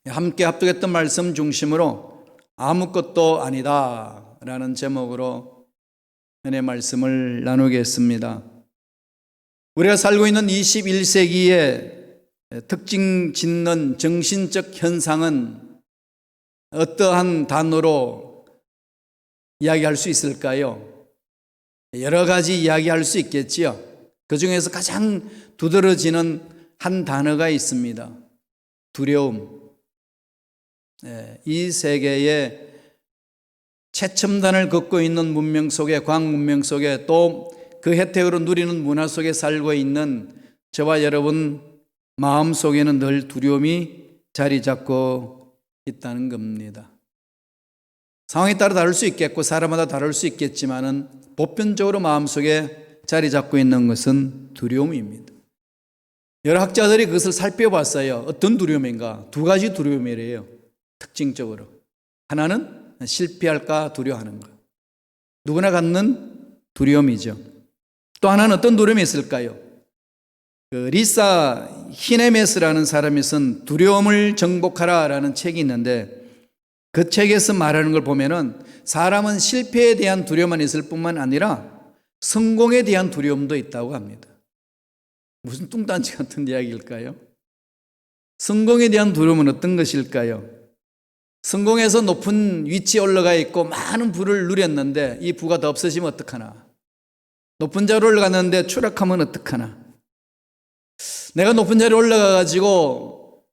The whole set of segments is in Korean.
함께 합독했던 말씀 중심으로 아무것도 아니다 라는 제목으로 은혜 말씀을 나누겠습니다. 우리가 살고 있는 21세기의 특징 짓는 정신적 현상은 어떠한 단어로 이야기할 수 있을까요? 여러 가지 이야기할 수 있겠지요. 그 중에서 가장 두드러지는 한 단어가 있습니다. 두려움. 이 세계의 최첨단을 걷고 있는 문명 속에, 과학 문명 속에, 또 그 혜택으로 누리는 문화 속에 살고 있는 저와 여러분 마음 속에는 늘 두려움이 자리 잡고 있다는 겁니다. 상황에 따라 다를 수 있겠고 사람마다 다를 수 있겠지만은 보편적으로 마음 속에 자리 잡고 있는 것은 두려움입니다. 여러 학자들이 그것을 살펴봤어요. 어떤 두려움인가? 두 가지 두려움이래요. 특징적으로. 하나는 실패할까 두려워하는 것. 누구나 갖는 두려움이죠. 또 하나는 어떤 두려움이 있을까요? 리사 히네메스라는 사람이 쓴 두려움을 정복하라라는 책이 있는데 그 책에서 말하는 걸 보면은 사람은 실패에 대한 두려움만 있을 뿐만 아니라 성공에 대한 두려움도 있다고 합니다. 무슨 뚱딴지 같은 이야기일까요? 성공에 대한 두려움은 어떤 것일까요? 성공해서 높은 위치에 올라가 있고 많은 부를 누렸는데 이 부가 더 없어지면 어떡하나? 높은 자리에 올라갔는데 추락하면 어떡하나? 내가 높은 자리에 올라가가지고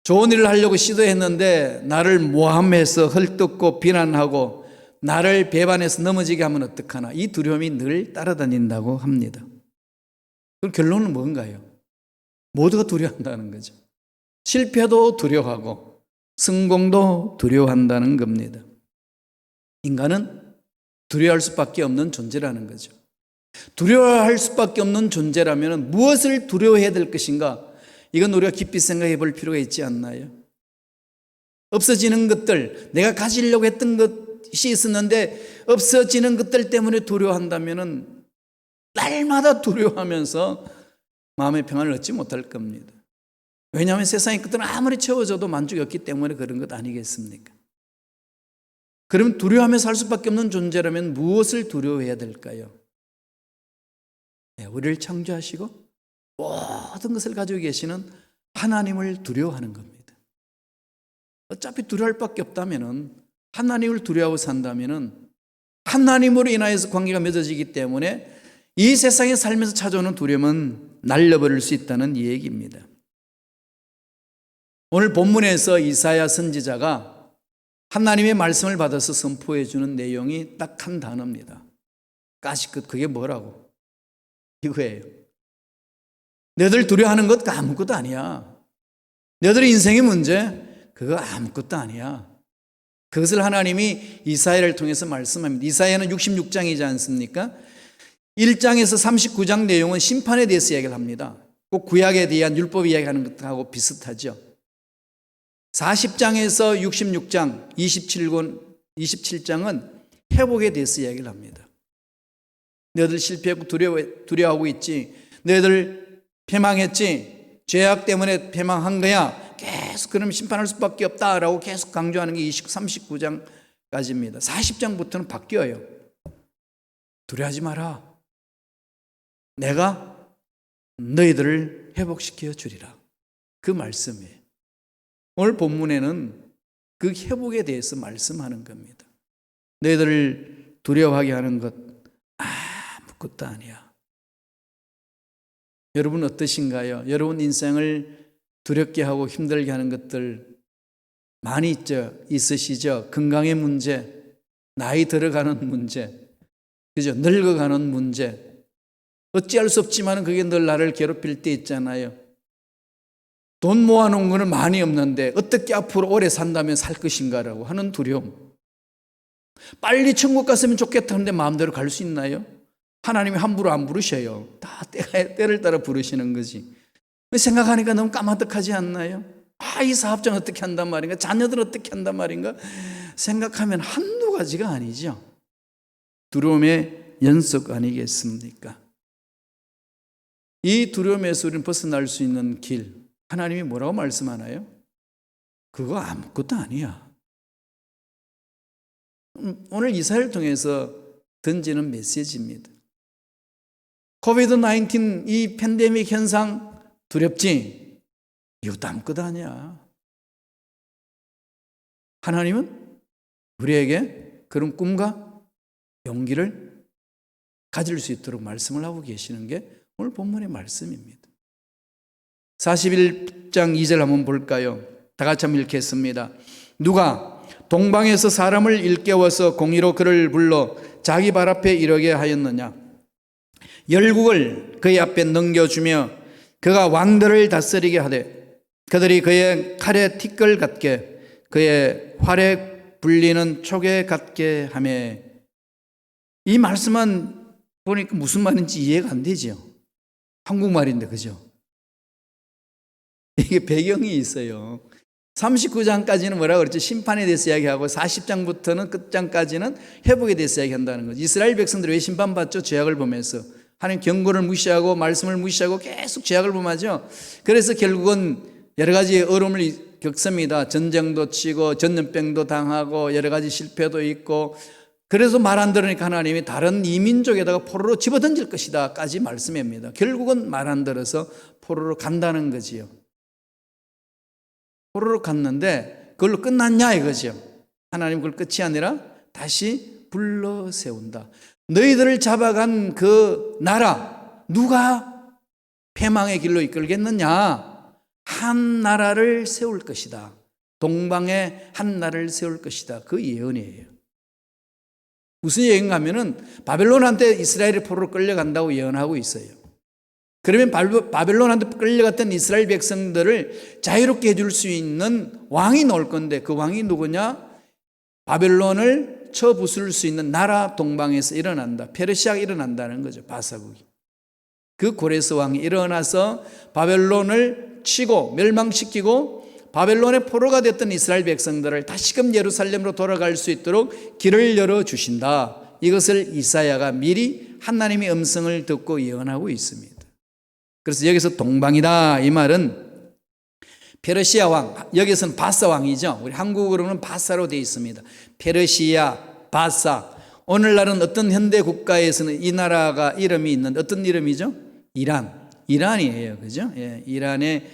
좋은 일을 하려고 시도했는데 나를 모함해서 헐뜯고 비난하고 나를 배반해서 넘어지게 하면 어떡하나? 이 두려움이 늘 따라다닌다고 합니다. 그 결론은 뭔가요? 모두가 두려워한다는 거죠. 실패도 두려워하고 성공도 두려워한다는 겁니다. 인간은 두려워할 수밖에 없는 존재라는 거죠. 두려워할 수밖에 없는 존재라면 무엇을 두려워해야 될 것인가? 이건 우리가 깊이 생각해 볼 필요가 있지 않나요? 없어지는 것들, 내가 가지려고 했던 것이 있었는데 없어지는 것들 때문에 두려워한다면 날마다 두려워하면서 마음의 평안을 얻지 못할 겁니다. 왜냐하면 세상의 것들은 아무리 채워져도 만족이 없기 때문에 그런 것 아니겠습니까? 그러면 두려워하면서 살 수밖에 없는 존재라면 무엇을 두려워해야 될까요? 우리를 창조하시고 모든 것을 가지고 계시는 하나님을 두려워하는 겁니다. 어차피 두려워할 밖에 없다면 하나님을 두려워하고 산다면 하나님으로 인하여서 관계가 맺어지기 때문에 이 세상에 살면서 찾아오는 두려움은 날려버릴 수 있다는 이 얘기입니다. 오늘 본문에서 이사야 선지자가 하나님의 말씀을 받아서 선포해 주는 내용이 딱 한 단어입니다. 가시끝. 그게 뭐라고? 이거예요. 너희들 두려워하는 것 아무것도 아니야. 너희들의 인생의 문제 그거 아무것도 아니야. 그것을 하나님이 이사야를 통해서 말씀합니다. 이사야는 66장이지 않습니까? 1장에서 39장 내용은 심판에 대해서 이야기를 합니다. 꼭 구약에 대한 율법 이야기하는 것하고 비슷하죠. 40장에서 66장, 27장은 회복에 대해서 이야기를 합니다. 너희들 실패하고 두려워하고 있지. 너희들 패망했지. 죄악 때문에 패망한 거야. 계속 그럼 심판할 수밖에 없다라고 계속 강조하는 게 39장까지입니다. 40장부터는 바뀌어요. 두려워하지 마라. 내가 너희들을 회복시켜 주리라. 그 말씀이에요. 오늘 본문에는 그 회복에 대해서 말씀하는 겁니다. 너희들을 두려워하게 하는 것 아무것도 아니야. 여러분 어떠신가요? 여러분 인생을 두렵게 하고 힘들게 하는 것들 많이 있으시죠? 건강의 문제, 나이 들어가는 문제, 그죠? 늙어가는 문제. 어찌할 수 없지만 그게 늘 나를 괴롭힐 때 있잖아요. 돈 모아놓은 거는 많이 없는데 어떻게 앞으로 오래 산다면 살 것인가라고 하는 두려움. 빨리 천국 갔으면 좋겠다는데 마음대로 갈 수 있나요? 하나님이 함부로 안 부르셔요. 다 때를 따라 부르시는 거지. 생각하니까 너무 까마득하지 않나요? 이 사업장 어떻게 한단 말인가? 자녀들 어떻게 한단 말인가? 생각하면 한두 가지가 아니죠. 두려움의 연속 아니겠습니까? 이 두려움에서 우리는 벗어날 수 있는 길, 하나님이 뭐라고 말씀하나요? 그거 아무것도 아니야. 오늘 이사를 통해서 던지는 메시지입니다. 코비드-19 이 팬데믹 현상 두렵지? 이것도 아무것도 아니야. 하나님은 우리에게 그런 꿈과 용기를 가질 수 있도록 말씀을 하고 계시는 게 오늘 본문의 말씀입니다. 41장 2절 한번 볼까요? 다 같이 한번 읽겠습니다. 누가 동방에서 사람을 일깨워서 공의로 그를 불러 자기 발 앞에 이르게 하였느냐? 열국을 그의 앞에 넘겨주며 그가 왕들을 다스리게 하되 그들이 그의 칼에 티끌 같게 그의 활에 불리는 촉에 같게 하며. 이 말씀만 보니까 무슨 말인지 이해가 안 되죠. 한국말인데, 그죠? 이게 배경이 있어요. 39장까지는 뭐라 그랬죠? 심판에 대해서 이야기하고 40장부터는 끝장까지는 회복에 대해서 이야기한다는 거죠. 이스라엘 백성들이 왜 심판받죠? 죄악을 보면서. 하나님 경고를 무시하고 말씀을 무시하고 계속 죄악을 범하죠. 그래서 결국은 여러 가지 어려움을 겪습니다. 전쟁도 치고 전염병도 당하고 여러 가지 실패도 있고. 그래서 말 안 들으니까 하나님이 다른 이민족에다가 포로로 집어던질 것이다 까지 말씀합니다. 결국은 말 안 들어서 포로로 간다는 거지요. 포로로 갔는데 그걸로 끝났냐 이거죠. 하나님 그걸 끝이 아니라 다시 불러 세운다. 너희들을 잡아간 그 나라 누가 패망의 길로 이끌겠느냐? 한 나라를 세울 것이다. 동방에 한 나라를 세울 것이다. 그 예언이에요. 무슨 예언가 하면은 바벨론한테 이스라엘이 포로로 끌려간다고 예언하고 있어요. 그러면 바벨론한테 끌려갔던 이스라엘 백성들을 자유롭게 해줄 수 있는 왕이 나올 건데 그 왕이 누구냐? 바벨론을 쳐부술 수 있는 나라 동방에서 일어난다. 페르시아가 일어난다는 거죠. 바사국이. 그 고레스 왕이 일어나서 바벨론을 치고 멸망시키고 바벨론의 포로가 됐던 이스라엘 백성들을 다시금 예루살렘으로 돌아갈 수 있도록 길을 열어주신다. 이것을 이사야가 미리 하나님의 음성을 듣고 예언하고 있습니다. 그래서 여기서 동방이다 이 말은 페르시아 왕, 여기서는 바사 왕이죠. 우리 한국어로는 바사로 되어 있습니다. 페르시아, 바사. 오늘날은 어떤 현대 국가에서는 이 나라가 이름이 있는데 어떤 이름이죠? 이란이에요. 그죠? 예, 이란의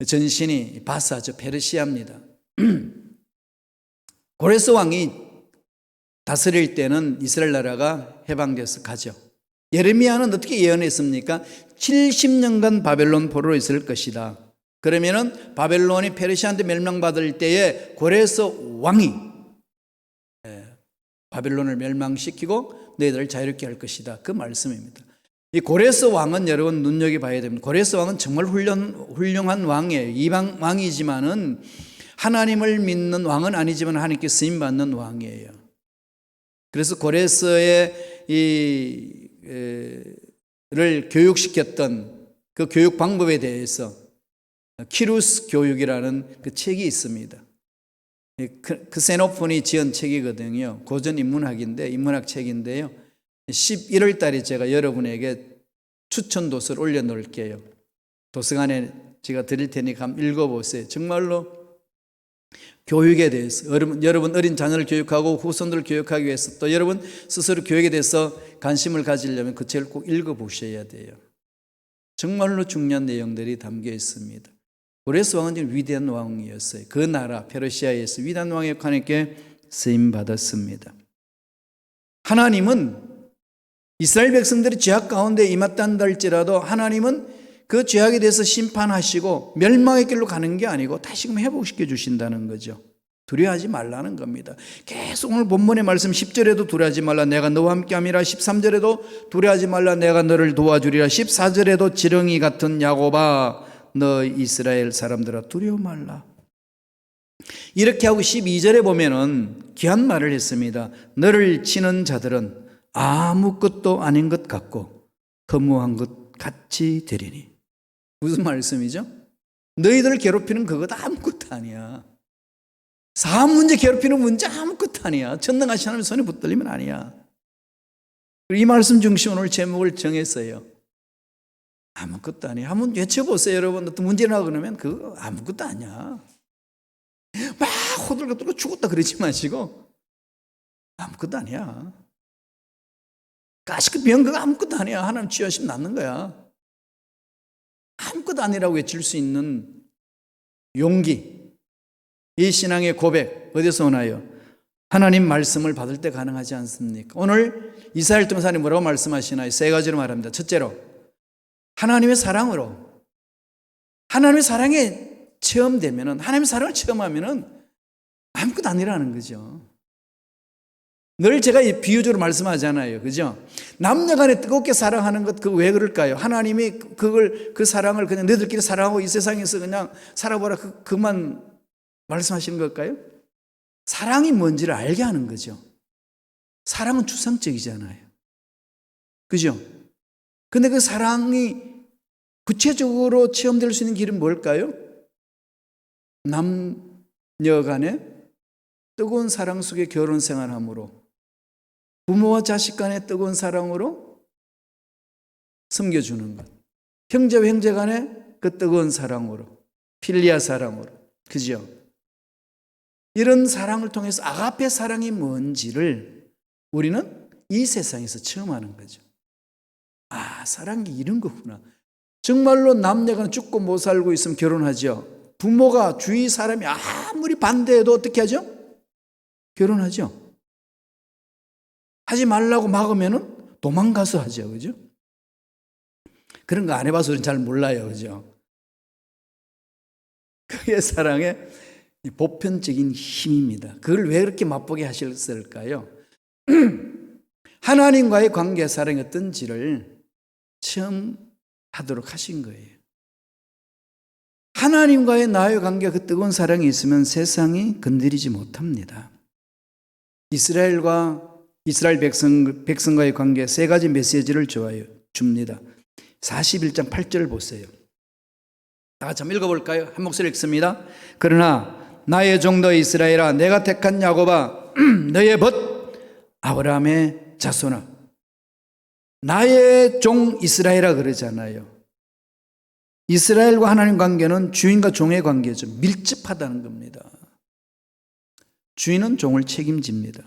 전신이 바사죠. 페르시아입니다. 고레스 왕이 다스릴 때는 이스라엘 나라가 해방돼서 가죠. 예레미야는 어떻게 예언했습니까? 70년간 바벨론 포로로 있을 것이다. 그러면은 바벨론이 페르시아한테 멸망받을 때에 고레스 왕이 바벨론을 멸망시키고 너희들을 자유롭게 할 것이다. 그 말씀입니다. 이 고레스 왕은 여러분 눈여겨봐야 됩니다. 고레스 왕은 정말 훌륭한 왕이에요. 이방 왕이지만은 하나님을 믿는 왕은 아니지만 하나님께 쓰임받는 왕이에요. 그래서 고레스의 를 교육시켰던 그 교육 방법에 대해서 키루스 교육이라는 그 책이 있습니다. 크세노폰이 지은 책이거든요. 고전 인문학 책인데요. 11월 달에 제가 여러분에게 추천 도서를 올려놓을게요. 도서관에 제가 드릴 테니까 한번 읽어보세요. 정말로 교육에 대해서 여러분 어린 자녀를 교육하고 후손들을 교육하기 위해서 또 여러분 스스로 교육에 대해서 관심을 가지려면 그 책을 꼭 읽어보셔야 돼요. 정말로 중요한 내용들이 담겨 있습니다. 고레스 왕은 위대한 왕이었어요. 그 나라 페르시아에서 위대한 왕의 하나님께 쓰임받았습니다. 하나님은 이스라엘 백성들이 죄악 가운데 임했단다 할지라도 하나님은 그 죄악에 대해서 심판하시고 멸망의 길로 가는 게 아니고 다시금 회복시켜 주신다는 거죠. 두려워하지 말라는 겁니다. 계속 오늘 본문의 말씀 10절에도 두려워하지 말라 내가 너와 함께함이라 13절에도 두려워하지 말라 내가 너를 도와주리라 14절에도 지렁이 같은 야곱아 너 이스라엘 사람들아 두려워 말라. 이렇게 하고 12절에 보면은 귀한 말을 했습니다. 너를 치는 자들은 아무것도 아닌 것 같고 허무한 것 같이 되리니. 무슨 말씀이죠? 너희들을 괴롭히는 그것 아무것도 아니야. 사업 문제 괴롭히는 문제 아무것도 아니야. 전능하신 하나님 손에 붙들리면 아니야. 이 말씀 중심 오늘 제목을 정했어요. 아무것도 아니야. 한번 외쳐보세요 여러분. 어떤 문제 나고 그러면 그거 아무것도 아니야. 호들갑 죽었다 그러지 마시고 아무것도 아니야. 가시그 병거가 아무것도 아니야. 하나님 취하시면 낫는 거야. 아무것도 아니라고 외칠 수 있는 용기, 이 신앙의 고백 어디서 오나요? 하나님 말씀을 받을 때 가능하지 않습니까? 오늘 이사야를 통해서 하나님 뭐라고 말씀하시나요? 세 가지로 말합니다. 첫째로 하나님의 사랑으로, 하나님의 사랑에 체험되면은, 하나님의 사랑을 체험하면은 아무것도 아니라는 거죠. 늘 제가 비유적으로 말씀하잖아요. 그죠? 남녀간에 뜨겁게 사랑하는 것, 그 왜 그럴까요? 하나님이 그 사랑을 그냥 너희들끼리 사랑하고 이 세상에서 그냥 살아보라, 그만 말씀하시는 걸까요? 사랑이 뭔지를 알게 하는 거죠. 사랑은 추상적이잖아요. 그죠? 근데 그 사랑이 구체적으로 체험될 수 있는 길은 뭘까요? 남녀 간에 뜨거운 사랑 속에 결혼 생활함으로, 부모와 자식 간의 뜨거운 사랑으로 섬겨주는 것, 형제와 형제 간의 그 뜨거운 사랑으로, 필리아 사랑으로, 그죠? 이런 사랑을 통해서 아가페 사랑이 뭔지를 우리는 이 세상에서 체험하는 거죠. 아, 사랑이 이런 거구나. 정말로 남녀가 죽고 못 살고 있으면 결혼하죠. 부모가, 주위 사람이 아무리 반대해도 어떻게 하죠? 결혼하죠. 하지 말라고 막으면은 도망가서 하죠. 그죠? 그런 거 안 해봐서 잘 몰라요. 그죠? 그게 사랑의 보편적인 힘입니다. 그걸 왜 그렇게 맛보게 하셨을까요? 하나님과의 관계, 사랑이 어떤지를 체험하도록 하신 거예요. 하나님과의 나의 관계, 그 뜨거운 사랑이 있으면 세상이 건드리지 못합니다. 이스라엘 백성과의 관계 세 가지 메시지를 줍니다. 41장 8절 보세요. 다 같이 한번 읽어볼까요? 한 목소리 읽습니다. 그러나 나의 종도 이스라엘아, 내가 택한 야곱아, 너의 벗 아브라함의 자손아. 나의 종 이스라엘아 그러잖아요. 이스라엘과 하나님 관계는 주인과 종의 관계죠. 밀접하다는 겁니다. 주인은 종을 책임집니다.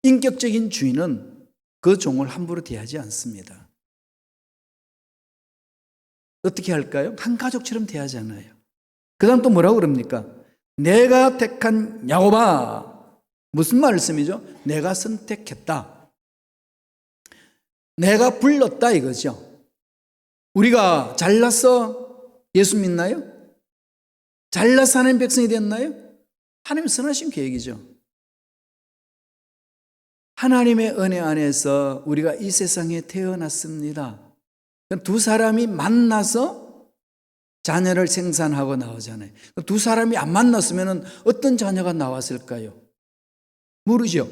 인격적인 주인은 그 종을 함부로 대하지 않습니다. 어떻게 할까요? 한 가족처럼 대하잖아요. 그 다음 또 뭐라고 그럽니까? 내가 택한 야곱아. 무슨 말씀이죠? 내가 선택했다. 내가 불렀다 이거죠. 우리가 잘나서 예수 믿나요? 잘나서 하나님 백성이 됐나요? 하나님 선하신 계획이죠. 하나님의 은혜 안에서 우리가 이 세상에 태어났습니다. 두 사람이 만나서 자녀를 생산하고 나오잖아요. 두 사람이 안 만났으면 어떤 자녀가 나왔을까요? 모르죠.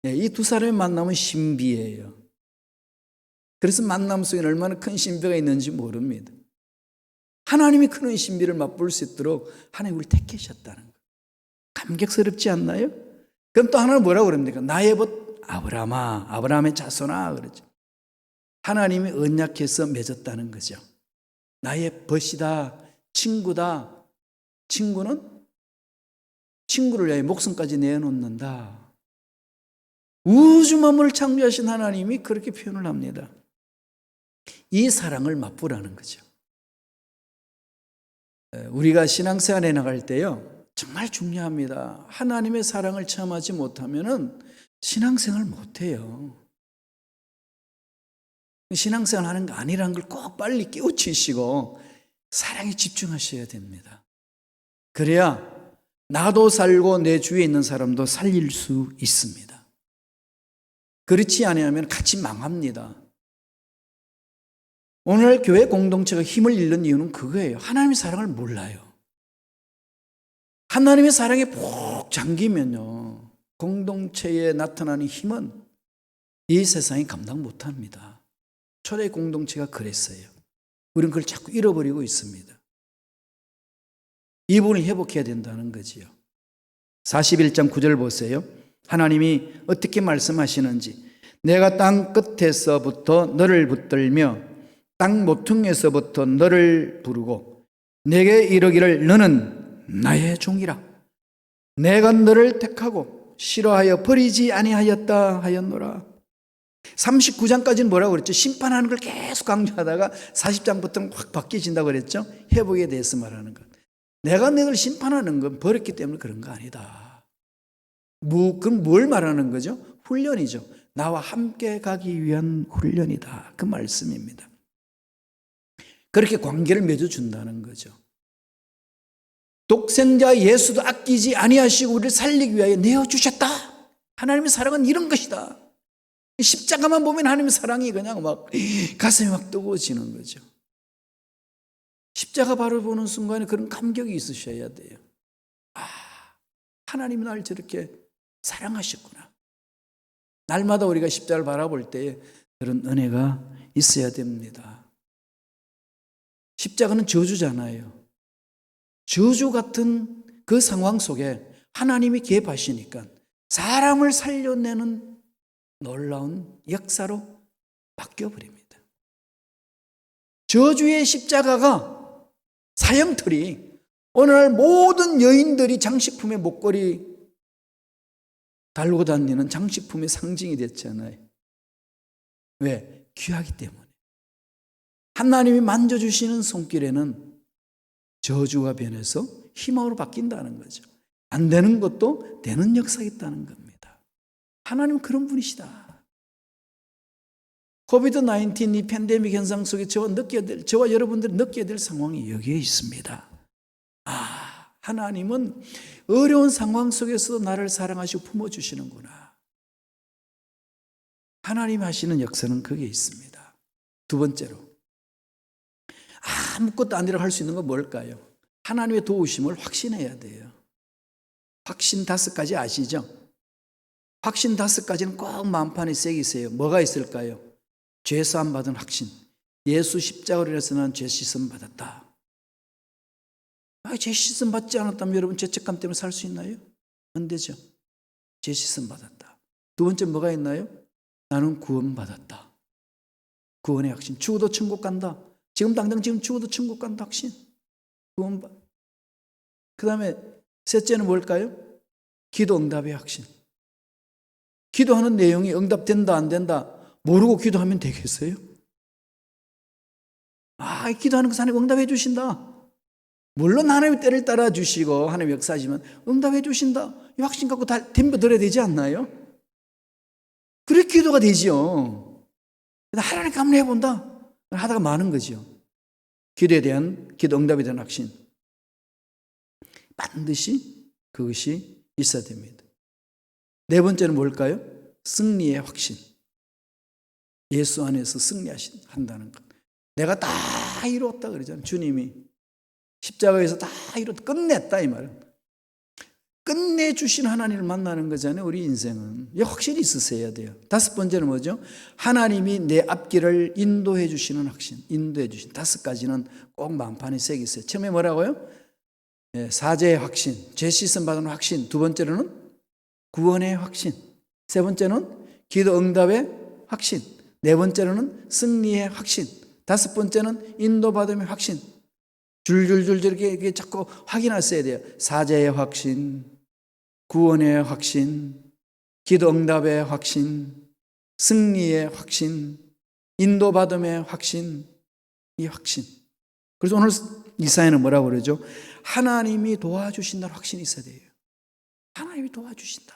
이 두 사람의 만남은 신비예요. 그래서 만남 속에 얼마나 큰 신비가 있는지 모릅니다. 하나님이 큰 신비를 맛볼 수 있도록 하나님 우리를 택하셨다는 거예요. 감격스럽지 않나요? 그럼 또 하나는 뭐라고 그럽니까? 나의 벗 아브라함아, 아브라함의 자손아 그러죠. 하나님이 언약해서 맺었다는 거죠. 나의 벗이다, 친구다. 친구는 친구를 위하여 목숨까지 내놓는다. 우주 만물을 창조하신 하나님이 그렇게 표현을 합니다. 이 사랑을 맛보라는 거죠. 우리가 신앙생활에 나갈 때요, 정말 중요합니다. 하나님의 사랑을 체험하지 못하면 신앙생활 못해요. 신앙생활 하는 거 아니라는 걸 꼭 빨리 깨우치시고 사랑에 집중하셔야 됩니다. 그래야 나도 살고 내 주위에 있는 사람도 살릴 수 있습니다. 그렇지 않으면 같이 망합니다. 오늘 교회 공동체가 힘을 잃는 이유는 그거예요. 하나님의 사랑을 몰라요. 하나님의 사랑에 푹 잠기면요, 공동체에 나타나는 힘은 이 세상이 감당 못합니다. 초대 공동체가 그랬어요. 우리는 그걸 자꾸 잃어버리고 있습니다. 이 부분을 회복해야 된다는 거지요. 41장 9절 보세요. 하나님이 어떻게 말씀하시는지. 내가 땅 끝에서부터 너를 붙들며 땅 모퉁이에서부터 너를 부르고 내게 이르기를 너는 나의 종이라. 내가 너를 택하고 싫어하여 버리지 아니하였다 하였노라. 39장까지는 뭐라고 그랬죠? 심판하는 걸 계속 강조하다가 40장부터는 확 바뀌어진다고 그랬죠? 회복에 대해서 말하는 것. 내가 너를 심판하는 건 버렸기 때문에 그런 거 아니다. 그럼 뭘 말하는 거죠? 훈련이죠. 나와 함께 가기 위한 훈련이다. 그 말씀입니다. 그렇게 관계를 맺어준다는 거죠. 독생자 예수도 아끼지 아니하시고 우리를 살리기 위하여 내어주셨다. 하나님의 사랑은 이런 것이다. 십자가만 보면 하나님의 사랑이 그냥 막 가슴이 막 뜨거워지는 거죠. 십자가 바로 보는 순간에 그런 감격이 있으셔야 돼요. 아, 하나님이 날 저렇게 사랑하셨구나. 날마다 우리가 십자가를 바라볼 때 그런 은혜가 있어야 됩니다. 십자가는 저주잖아요. 저주 같은 그 상황 속에 하나님이 개입하시니까 사람을 살려내는 놀라운 역사로 바뀌어버립니다. 저주의 십자가가 사형틀이 오늘날 모든 여인들이 장식품의 목걸이 달고 다니는 장식품의 상징이 됐잖아요. 왜? 귀하기 때문에. 하나님이 만져주시는 손길에는 저주가 변해서 희망으로 바뀐다는 거죠. 안 되는 것도 되는 역사가 있다는 겁니다. 하나님은 그런 분이시다. 코비드-19 이 팬데믹 현상 속에 저와 여러분들이 느껴야 될 상황이 여기에 있습니다. 아, 하나님은 어려운 상황 속에서도 나를 사랑하시고 품어주시는구나. 하나님 하시는 역사는 거기에 있습니다. 두 번째로, 아무것도 아니라고 할 수 있는 건 뭘까요? 하나님의 도우심을 확신해야 돼요. 확신 5가지 아시죠? 확신 5가지는 꼭 마음판에 새기세요. 뭐가 있을까요? 죄사함 받은 확신. 예수 십자가로 인해서 난 죄 씻음 받았다. 죄 씻음 받지 않았다면 여러분 죄책감 때문에 살 수 있나요? 안 되죠. 죄 씻음 받았다. 두 번째 뭐가 있나요? 나는 구원 받았다. 구원의 확신. 죽어도 천국 간다. 지금 당장 지금 죽어도 천국 간다 확신. 구원 받. 그 다음에 셋째는 뭘까요? 기도 응답의 확신. 기도하는 내용이 응답된다 안 된다 모르고 기도하면 되겠어요? 기도하는 것 하나님 응답해 주신다. 물론 하나님의 때를 따라 주시고 하나님의 역사지만 응답해 주신다. 이 확신 갖고 다 덤벼들어야 되지 않나요? 그래 기도가 되지요. 하나님께 한번 해본다. 하다가 많은 거죠. 기도에 대한 기도 응답에 대한 확신. 반드시 그것이 있어야 됩니다. 네 번째는 뭘까요? 승리의 확신. 예수 안에서 승리한다는 것. 내가 다 이루었다 그러잖아요. 주님이 십자가에서 다 이루었다. 끝냈다 이 말은. 끝내주신 하나님을 만나는 거잖아요. 우리 인생은. 이 확신이 있으셔야 돼요. 5번째는 뭐죠? 하나님이 내 앞길을 인도해 주시는 확신. 인도해 주신 5가지는 꼭 마음판에 새기세요. 처음에 뭐라고요? 사죄의 확신, 죄 씻음 받은 확신. 두 번째로는 구원의 확신. 세 번째는 기도 응답의 확신. 네 번째로는 승리의 확신. 5번째는 인도받음의 확신. 줄줄줄 이렇게 자꾸 확인하셔야 돼요. 사죄의 확신, 구원의 확신, 기도 응답의 확신, 승리의 확신, 인도받음의 확신, 이 확신. 그래서 오늘 이사야는 뭐라고 그러죠? 하나님이 도와주신다는 확신이 있어야 돼요. 하나님이 도와주신다.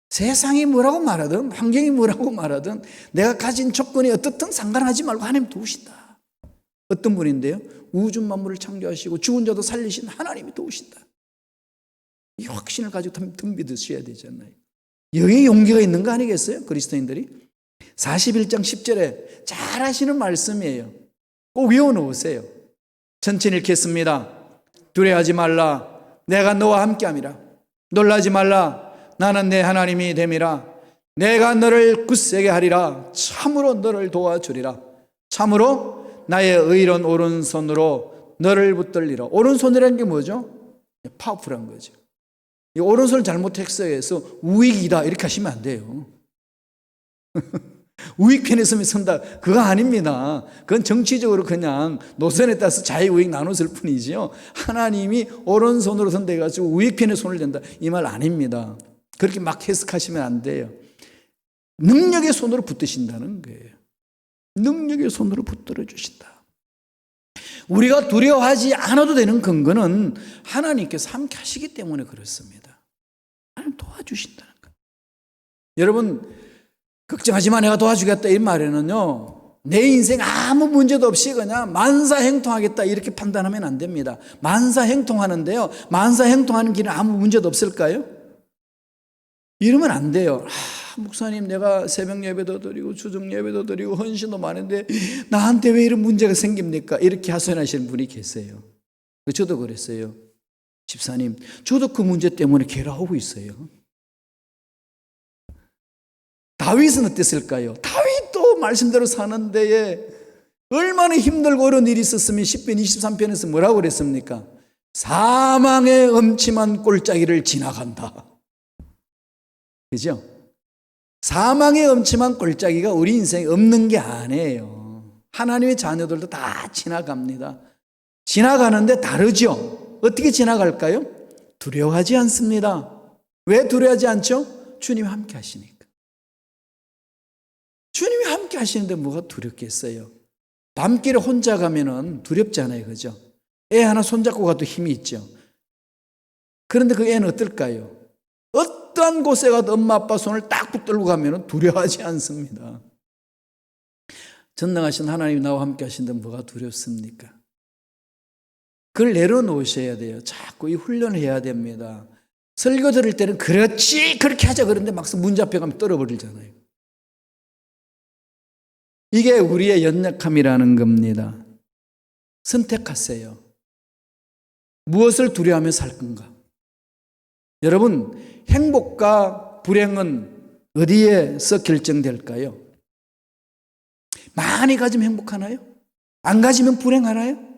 세상이 뭐라고 말하든 환경이 뭐라고 말하든 내가 가진 조건이 어떻든 상관하지 말고 하나님 도우신다. 어떤 분인데요? 우주 만물을 창조하시고 죽은 자도 살리신 하나님이 도우신다. 이 확신을 가지고 덤비드셔야 되잖아요. 여기에 용기가 있는 거 아니겠어요? 그리스도인들이 41장 10절에 잘 하시는 말씀이에요. 꼭 외워놓으세요. 천천히 읽겠습니다. 두려워하지 말라. 내가 너와 함께함이라. 놀라지 말라. 나는 내 하나님이 됨이라. 내가 너를 굳세게 하리라. 참으로 너를 도와주리라. 참으로 나의 의로운 오른손으로 너를 붙들리라. 오른손이라는 게 뭐죠? 파워풀한 거죠. 이 오른손을 잘못 해석해서 우익이다 이렇게 하시면 안 돼요. 우익편에 서면 선다. 그거 아닙니다. 그건 정치적으로 그냥 노선에 따라서 자유우익 나눴을 뿐이지요. 하나님이 오른손으로 선다 해가지고 우익편에 손을 댄다. 이 말 아닙니다. 그렇게 막 해석하시면 안 돼요. 능력의 손으로 붙드신다는 거예요. 능력의 손으로 붙들어 주신다. 우리가 두려워하지 않아도 되는 근거는 하나님께서 함께 하시기 때문에 그렇습니다. 하나님 도와주신다는 거예요. 여러분, 걱정하지 마, 내가 도와주겠다 이 말에는요, 내 인생 아무 문제도 없이 그냥 만사행통하겠다 이렇게 판단하면 안 됩니다. 만사행통하는데요, 만사행통하는 길은 아무 문제도 없을까요? 이러면 안 돼요. 목사님, 내가 새벽 예배도 드리고 주중 예배도 드리고 헌신도 많은데 나한테 왜 이런 문제가 생깁니까? 이렇게 하소연하시는 분이 계세요. 저도 그랬어요. 집사님, 저도 그 문제 때문에 괴로워하고 있어요. 다윗은 어땠을까요? 다윗도 말씀대로 사는 데에 얼마나 힘들고 어려운 일이 있었으면 10편 23편에서 뭐라고 그랬습니까? 사망의 음침한 골짜기를 지나간다. 그죠? 사망의 음침한 골짜기가 우리 인생에 없는 게 아니에요. 하나님의 자녀들도 다 지나갑니다. 지나가는데 다르죠? 어떻게 지나갈까요? 두려워하지 않습니다. 왜 두려워하지 않죠? 주님이 함께 하시니까. 주님이 함께 하시는데 뭐가 두렵겠어요? 밤길에 혼자 가면은 두렵잖아요. 그죠? 애 하나 손잡고 가도 힘이 있죠. 그런데 그 애는 어떨까요? 어떠한 곳에 가도 엄마 아빠 손을 딱 붙들고 가면 두려워하지 않습니다. 전능하신 하나님이 나와 함께 하시는데 뭐가 두렵습니까? 그걸 내려놓으셔야 돼요. 자꾸 이 훈련을 해야 됩니다. 설교 들을 때는 그렇지 그렇게 하자 그런데 막상 문 잡혀가면 떨어버리잖아요. 이게 우리의 연약함이라는 겁니다. 선택하세요. 무엇을 두려워하며 살 건가? 여러분, 행복과 불행은 어디에서 결정될까요? 많이 가지면 행복하나요? 안 가지면 불행하나요?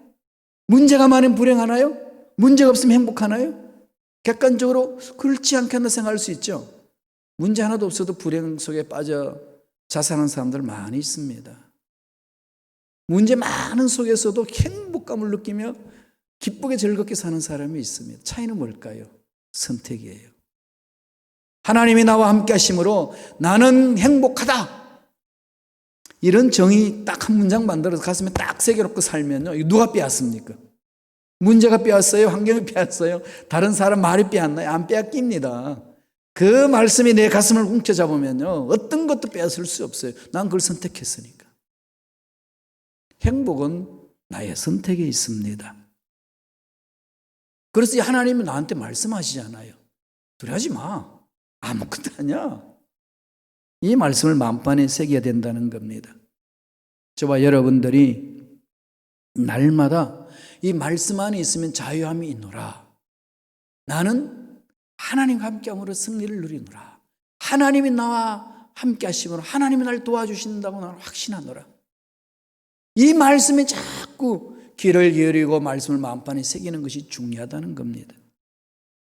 문제가 많으면 불행하나요? 문제가 없으면 행복하나요? 객관적으로 그렇지 않겠나 생각할 수 있죠. 문제 하나도 없어도 불행 속에 빠져 자살하는 사람들 많이 있습니다. 문제 많은 속에서도 행복감을 느끼며 기쁘게 즐겁게 사는 사람이 있습니다. 차이는 뭘까요? 선택이에요. 하나님이 나와 함께 하심으로 나는 행복하다. 이런 정의 딱 한 문장 만들어서 가슴에 딱 새겨놓고 살면요, 이거 누가 빼앗습니까? 문제가 빼앗어요? 환경이 빼앗어요? 다른 사람 말이 빼앗나요? 안 빼앗깁니다. 그 말씀이 내 가슴을 훔쳐잡으면요, 어떤 것도 빼앗을 수 없어요. 난 그걸 선택했으니까. 행복은 나의 선택에 있습니다. 그래서 하나님이 나한테 말씀하시잖아요. 두려워하지 마. 아무것도 아니야. 이 말씀을 만반에 새겨야 된다는 겁니다. 저와 여러분들이 날마다 이 말씀 안에 있으면 자유함이 있노라. 나는 하나님과 함께함으로 승리를 누리노라. 하나님이 나와 함께 하심으로 하나님이 날 도와주신다고 나는 확신하노라. 이 말씀에 자꾸 귀를 기울이고 말씀을 마음판에 새기는 것이 중요하다는 겁니다.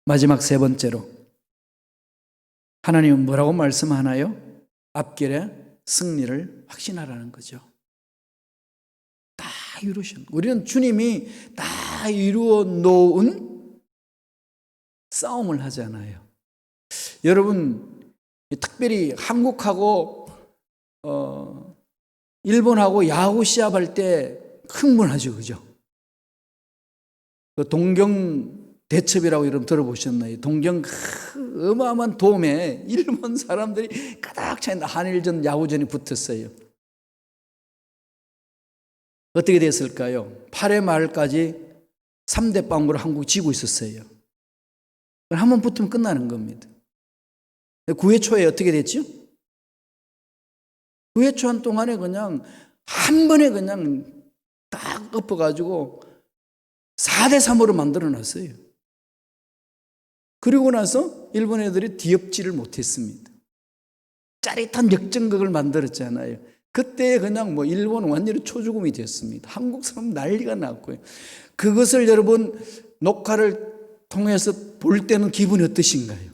마지막 세 번째로 하나님은 뭐라고 말씀하나요? 앞길에 승리를 확신하라는 거죠. 다 이루신, 우리는 주님이 다 이루어 놓은 싸움을 하잖아요. 여러분, 특별히 한국하고 일본하고 야구 시합할 때 흥분하죠, 그죠? 동경 대첩이라고 여러분 들어보셨나요? 동경 어마어마한 돔에 일본 사람들이 가득 차 있는 한일전 야구전이 붙었어요. 어떻게 됐을까요? 8회 말까지 3대 0으로 한국이 지고 있었어요. 한 번 붙으면 끝나는 겁니다. 9회 초에 어떻게 됐죠? 9회 초 한 동안에 그냥 한 번에 그냥 딱 엎어가지고 4대 3으로 만들어놨어요. 그리고 나서 일본 애들이 뒤엎지를 못했습니다. 짜릿한 역전극을 만들었잖아요. 그때 그냥 일본 완전히 초죽음이 됐습니다. 한국 사람 난리가 났고요. 그것을 여러분 녹화를 통해서 볼 때는 기분이 어떠신가요?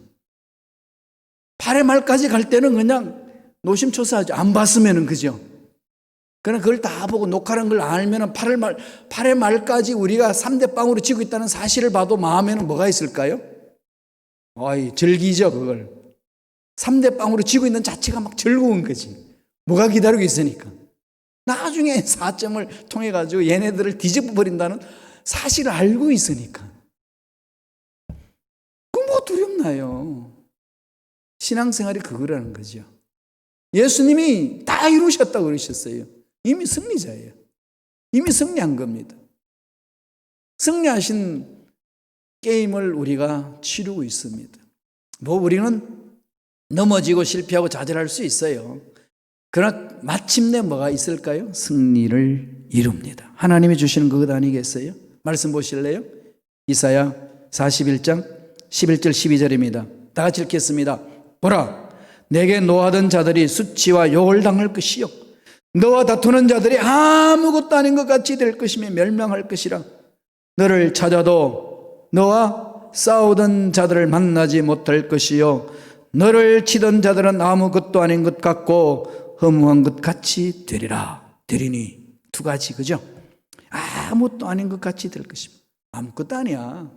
8회 말까지 갈 때는 그냥 노심초사하죠. 안 봤으면은, 그죠? 그러나 그걸 다 보고 녹화라는 걸 알면은 8회 말까지 우리가 3대 빵으로 지고 있다는 사실을 봐도 마음에는 뭐가 있을까요? 즐기죠, 그걸. 3대 빵으로 지고 있는 자체가 막 즐거운 거지. 뭐가 기다리고 있으니까. 나중에 4점을 통해 가지고 얘네들을 뒤집어 버린다는 사실을 알고 있으니까. 그 뭐 두렵나요? 신앙생활이 그거라는 거죠. 예수님이 다 이루셨다고 그러셨어요. 이미 승리자예요. 이미 승리한 겁니다. 승리하신 게임을 우리가 치르고 있습니다. 뭐 우리는 넘어지고 실패하고 좌절할 수 있어요. 그러나 마침내 뭐가 있을까요? 승리를 이룹니다. 하나님이 주시는 그것 아니겠어요? 말씀 보실래요? 이사야 41장 11절 12절입니다. 다 같이 읽겠습니다. 보라, 내게 노하던 자들이 수치와 욕을 당할 것이요 너와 다투는 자들이 아무것도 아닌 것 같이 될 것이며 멸망할 것이라. 너를 찾아도 너와 싸우던 자들을 만나지 못할 것이요 너를 치던 자들은 아무것도 아닌 것 같고 허무한 것 같이 되리라. 되리니 두 가지, 그죠? 아무것도 아닌 것 같이 될 것입니다. 아무것도 아니야.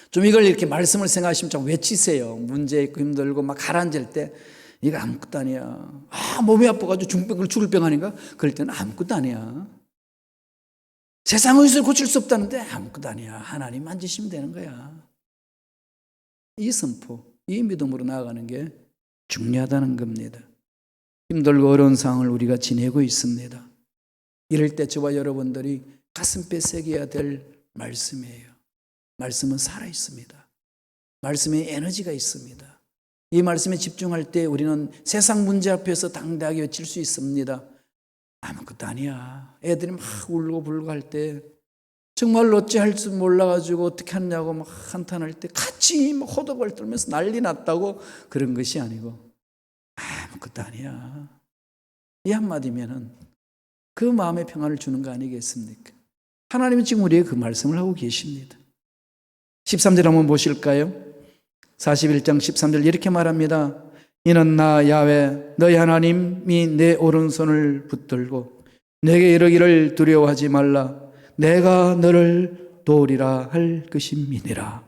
좀 이걸 이렇게 말씀을 생각하시면 좀 외치세요. 문제 있고 힘들고 막 가라앉을 때 이거 아무것도 아니야. 몸이 아파가지고 중병을 죽을 병 아닌가? 그럴 때는 아무것도 아니야. 세상 의술을 고칠 수 없다는데 아무것도 아니야. 하나님 만지시면 되는 거야. 이 선포, 이 믿음으로 나아가는 게 중요하다는 겁니다. 힘들고 어려운 상황을 우리가 지내고 있습니다. 이럴 때 저와 여러분들이 가슴뼈 새겨야 될 말씀이에요. 말씀은 살아있습니다. 말씀에 에너지가 있습니다. 이 말씀에 집중할 때 우리는 세상 문제 앞에서 당당하게 외칠 수 있습니다. 아무것도 아니야. 애들이 막 울고 불고 할 때 정말 어찌할 줄 몰라가지고 어떻게 하냐고 막 한탄할 때 같이 막 호들갑을 떨면서 난리 났다고 그런 것이 아니고 아무것도 아니야. 이 한마디면은 그 마음의 평안을 주는 거 아니겠습니까? 하나님이 지금 우리에게 그 말씀을 하고 계십니다. 13절 한번 보실까요? 41장 13절 이렇게 말합니다. 이는 나 야훼 너희 하나님이 내 오른손을 붙들고 내게 이르기를 두려워하지 말라. 내가 너를 도우리라 할 것임이니라.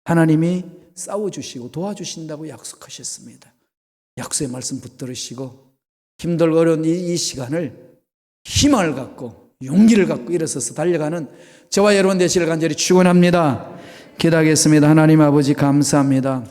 하나님이 싸워주시고 도와주신다고 약속하셨습니다. 약속의 말씀 붙들으시고 힘들고 어려운 이 시간을 희망을 갖고 용기를 갖고 일어서서 달려가는 저와 여러분 되시기를 간절히 축원합니다. 기도하겠습니다. 하나님 아버지 감사합니다.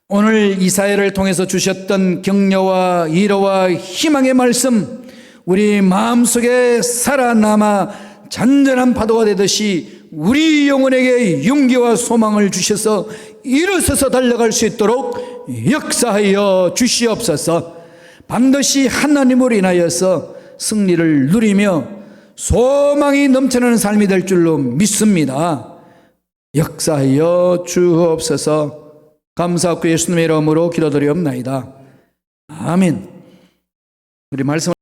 오늘 이사야를 통해서 주셨던 격려와 위로와 희망의 말씀 우리 마음속에 살아남아 잔잔한 파도가 되듯이 우리 영혼에게 용기와 소망을 주셔서 일어서서 달려갈 수 있도록 역사하여 주시옵소서. 반드시 하나님으로 인하여서 승리를 누리며 소망이 넘쳐나는 삶이 될 줄로 믿습니다. 역사하여 주옵소서. 감사하고 예수님의 이름으로 기도드리옵나이다. 아멘. 우리 말씀